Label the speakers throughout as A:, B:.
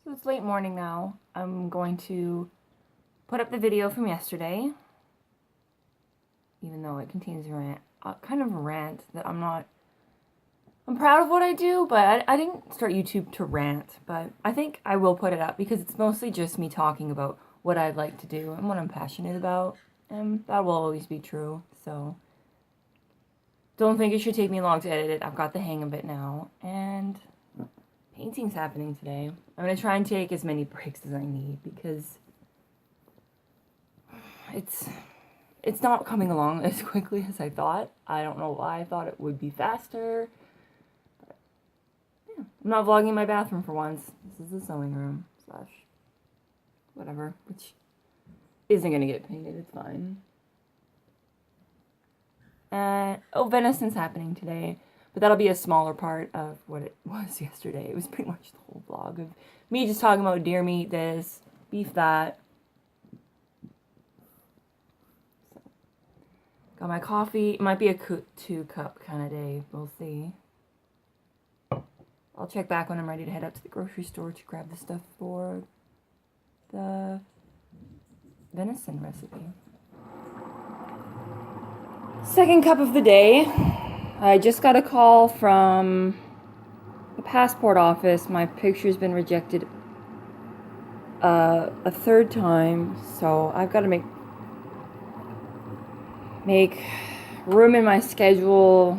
A: So it's late morning now. I'm going to put up the video from yesterday, even though it contains kind of a rant that I'm proud of what I do, but I didn't start YouTube to rant, but I think I will put it up because it's mostly just me talking about what I'd like to do and what I'm passionate about, and that will always be true, so don't think it should take me long to edit it. I've got the hang of it now, and painting's happening today. I'm going to try and take as many breaks as I need because it's not coming along as quickly as I thought. I don't know why I thought it would be faster. But yeah, I'm not vlogging in my bathroom for once. This is the sewing room / whatever, which isn't going to get painted. It's fine. Venison's happening today. But that'll be a smaller part of what it was yesterday. It was pretty much the whole vlog of me just talking about deer meat, this, beef, that. So, got my coffee. It might be a 2-cup kind of day. We'll see. I'll check back when I'm ready to head up to the grocery store to grab the stuff for the venison recipe. Second cup of the day. I just got a call from the passport office. My picture's been rejected a third time, so I've got to make room in my schedule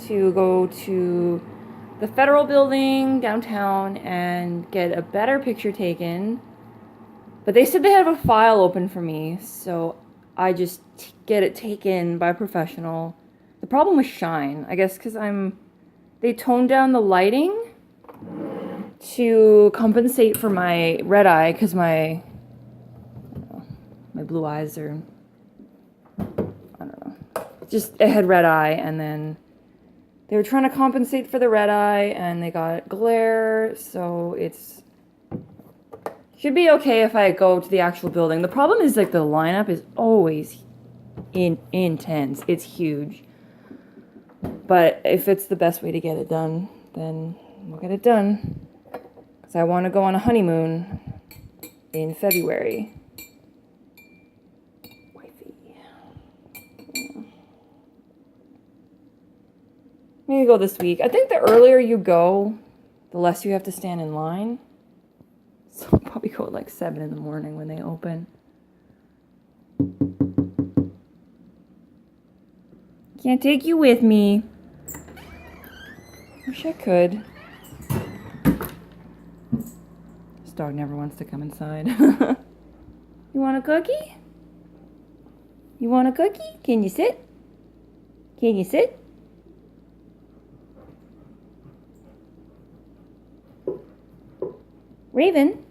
A: to go to the federal building downtown and get a better picture taken. But they said they have a file open for me, so I just get it taken by a professional. The problem was shine, I guess, because they toned down the lighting to compensate for my red eye, because my blue eyes are, I don't know, it had red eye, and then they were trying to compensate for the red eye, and they got glare, so should be okay if I go to the actual building. The problem is, like, the lineup is always intense. It's huge. But if it's the best way to get it done, then we'll get it done. Because I want to go on a honeymoon in February. Wifey. Maybe go this week. I think the earlier you go, the less you have to stand in line. So I'll probably go at like 7 in the morning when they open. Can't take you with me. Wish I could. This dog never wants to come inside. You want a cookie? You want a cookie? Can you sit? Can you sit? Raven.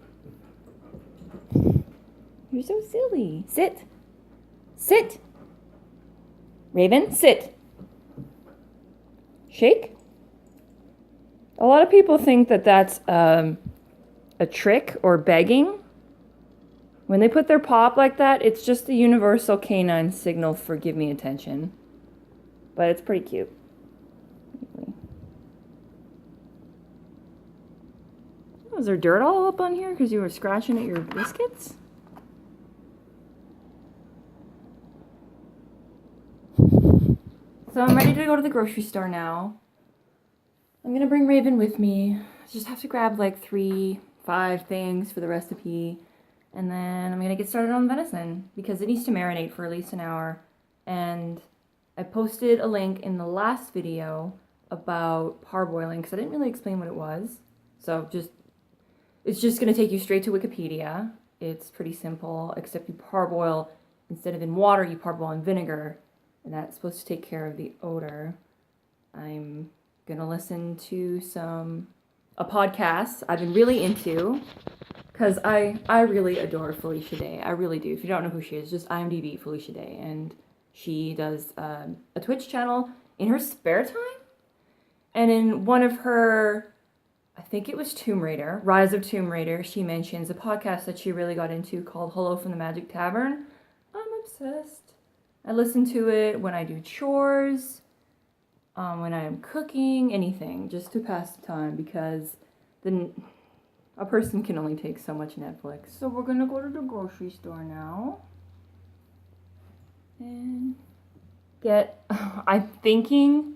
A: You're so silly. Sit. Sit. Raven, sit. Shake. A lot of people think that that's a trick or begging. When they put their paw up like that, it's just the universal canine signal for give me attention. But it's pretty cute. Was there dirt all up on here because you were scratching at your biscuits? So I'm ready to go to the grocery store now. I'm gonna bring Raven with me. I just have to grab like 3-5 things for the recipe. And then I'm gonna get started on venison because it needs to marinate for at least an hour. And I posted a link in the last video about parboiling because I didn't really explain what it was. So it's just gonna take you straight to Wikipedia. It's pretty simple, except you parboil, instead of in water, you parboil in vinegar. And that's supposed to take care of the odor. I'm gonna listen to a podcast I've been really into because I really adore Felicia Day. I really do. If you don't know who she is, just IMDb Felicia Day, and she does a Twitch channel in her spare time. And in one of her, I think it was Tomb Raider, Rise of Tomb Raider, she mentions a podcast that she really got into called Hello from the Magic Tavern. I'm obsessed. I listen to it when I do chores, when I am cooking, anything, just to pass the time, because A person can only take so much Netflix. So we're gonna go to the grocery store now. And get, I'm thinking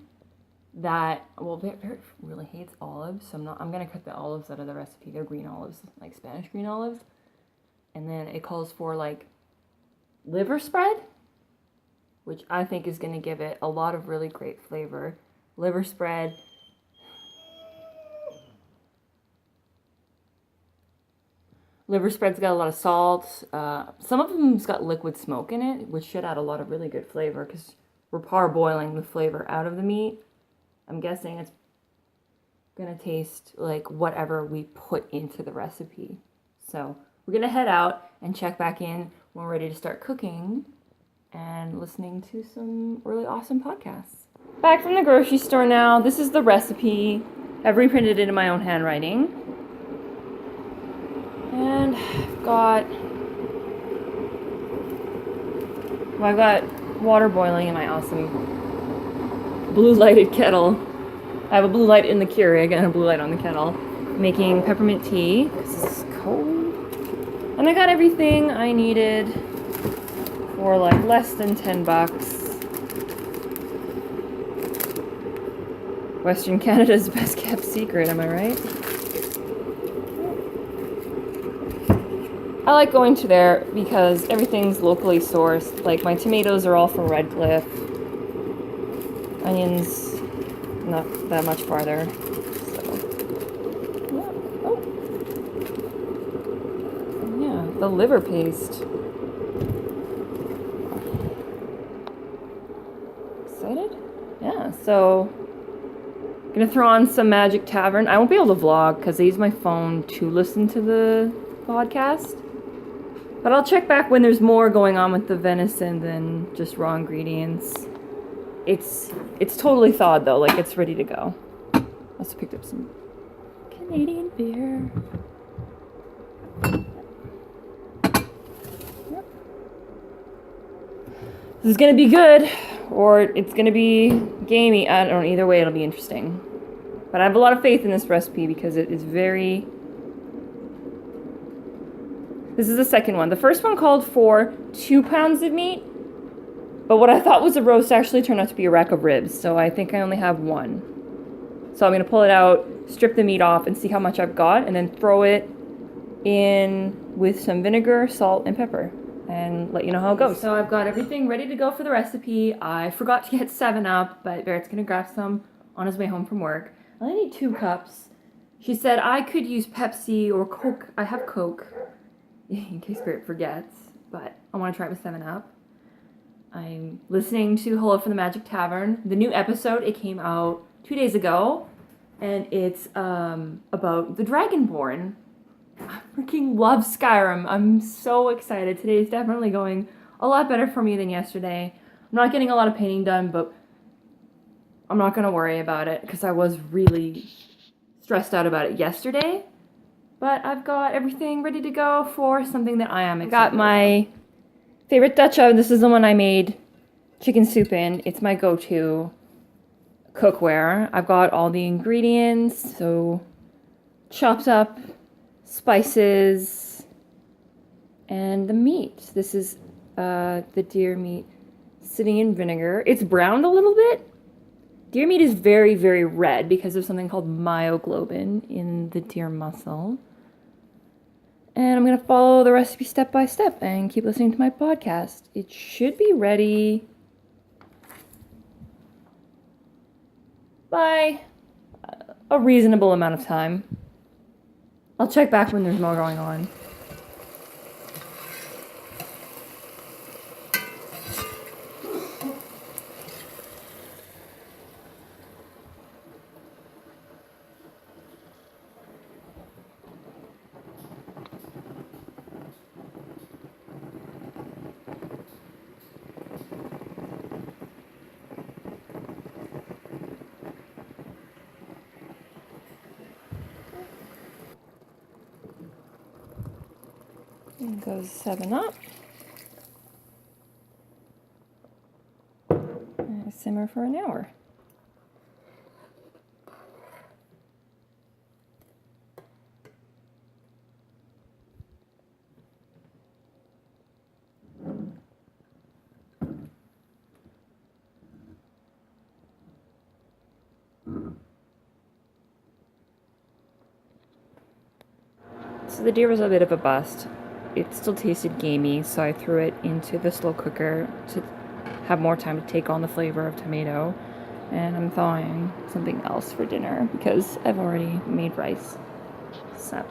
A: that, well, Barrett really hates olives, so I'm gonna cut the olives out of the recipe. They're green olives, like Spanish green olives. And then it calls for like liver spread, which I think is gonna give it a lot of really great flavor. Liver spread. Liver spread's got a lot of salt. Some of them's got liquid smoke in it, which should add a lot of really good flavor because we're parboiling the flavor out of the meat. I'm guessing it's gonna taste like whatever we put into the recipe. So we're gonna head out and check back in when we're ready to start cooking and listening to some really awesome podcasts. Back from the grocery store now. This is the recipe. I've reprinted it in my own handwriting. And I've got water boiling in my awesome blue lighted kettle. I have a blue light in the Keurig and a blue light on the kettle. Making peppermint tea because it's cold. And I got everything I needed for like less than $10. Western Canada's best kept secret, am I right? I like going to there because everything's locally sourced. Like my tomatoes are all from Redcliffe. Onions, not that much farther. So, yeah. Oh. Yeah, the liver paste. Excited? Yeah, so gonna throw on some Magic Tavern. I won't be able to vlog because I use my phone to listen to the podcast. But I'll check back when there's more going on with the venison than just raw ingredients. It's totally thawed though, like it's ready to go. I also picked up some Canadian beer. Yep. This is gonna be good, or it's gonna be gamey. I don't know, either way it'll be interesting. But I have a lot of faith in this recipe because it is very... This is the second one. The first one called for 2 pounds of meat, but what I thought was a roast actually turned out to be a rack of ribs, so I think I only have one. So I'm going to pull it out, strip the meat off, and see how much I've got, and then throw it in with some vinegar, salt, and pepper, and let you know how it goes. So I've got everything ready to go for the recipe. I forgot to get 7-Up, but Barrett's going to grab some on his way home from work. I only need 2 cups. She said I could use Pepsi or Coke. I have Coke. In case Barrett forgets, but I want to try it with 7-Up. I'm listening to Hello from the Magic Tavern. The new episode, it came out 2 days ago, and it's about the Dragonborn. I freaking love Skyrim. I'm so excited. Today's definitely going a lot better for me than yesterday. I'm not getting a lot of painting done, but I'm not going to worry about it because I was really stressed out about it yesterday. But I've got everything ready to go for something that I am excited about. I got my favorite Dutch oven. This is the one I made chicken soup in. It's my go-to cookware. I've got all the ingredients, so chopped up spices and the meat. This is the deer meat sitting in vinegar. It's browned a little bit. Deer meat is very, very red because of something called myoglobin in the deer muscle. And I'm going to follow the recipe step by step and keep listening to my podcast. It should be ready by a reasonable amount of time. I'll check back when there's more going on. And goes 7-Up. And simmer for an hour. So the deer was a bit of a bust. It still tasted gamey, so I threw it into the slow cooker to have more time to take on the flavor of tomato. And I'm thawing something else for dinner because I've already made rice. So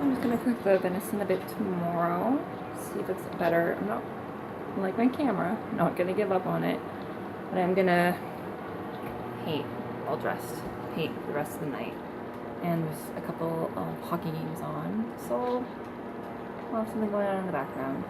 A: I'm just gonna cook the venison a bit tomorrow. See if it's better. I'm not, like my camera, not gonna give up on it. But I'm gonna paint, well dressed, paint the rest of the night. And there's a couple of hockey games on, so I'll have something going on in the background.